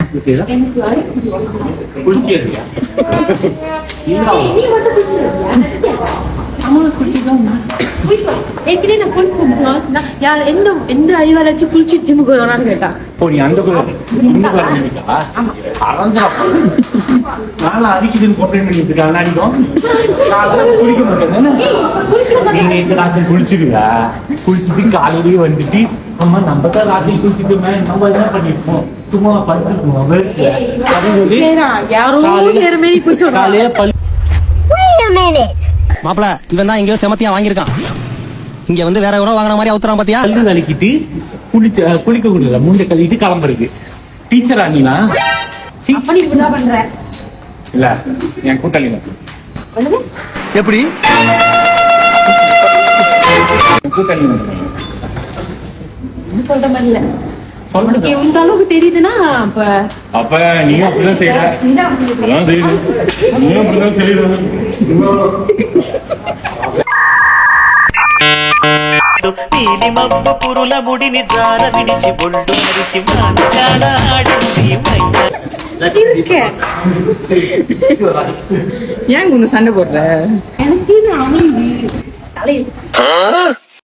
எனக்கு குளிச்சியா நீ மட்டும் குளிச்சிருக்கியா? அம்மா குளிச்சுதான் ஏற்கனவே நான் குளிச்சுட்டு யார் எந்த அறிவால வச்சு குளிச்சு ஜிம்முக்கு வருவானு கேட்டா. ஓ நீ அந்த குளிக்கா நானும் அடிக்குதுன்னு போட்டு அடிக்கும் குளிக்க மாட்டேன். நீங்க இந்த ராத்திரி குளிச்சிருக்கா? குளிச்சுட்டு காலையிலேயே வந்துட்டு அம்மா நம்ம தான் ராத்திரி குளிச்சுட்டுமே நம்ம என்ன பண்ணிருப்போம் சும்மா படுத்துருக்கோம் யாரோ காலையில பள்ளி மாப்பிள இவன் தான் எங்கேயோ செமத்தியா வாங்கியிருக்கான். இங்க வந்து வேற எவனோ வாங்கின மாதிரி அவுத்துறான் பாத்தியா? பல்லு கலக்கிட்டு குளிக்க கூடாது முண்டை கழுவிட்டு கிளம்புறது. டீச்சரா நீனா? பண்ற இல்ல என் கூட்டாளி எப்படி கூட்டாளி சொல்ற மாதிரி இல்ல. சொல்லுங்க. இந்த அளவுக்கு தெரியுதுன்னா அப்ப நீயும் அப்படிதான் செய்யற. அதான் செய்யுது. நீயும் அப்படிதான் செய்யற. నీలి మబ్బు పురుల ముడిని జార విడిచి బొల్లు మరిచి మానకాల ఆడింది ஏன் கொஞ்சம் சண்டை போடுற? எனக்கு அமைதி தலையில்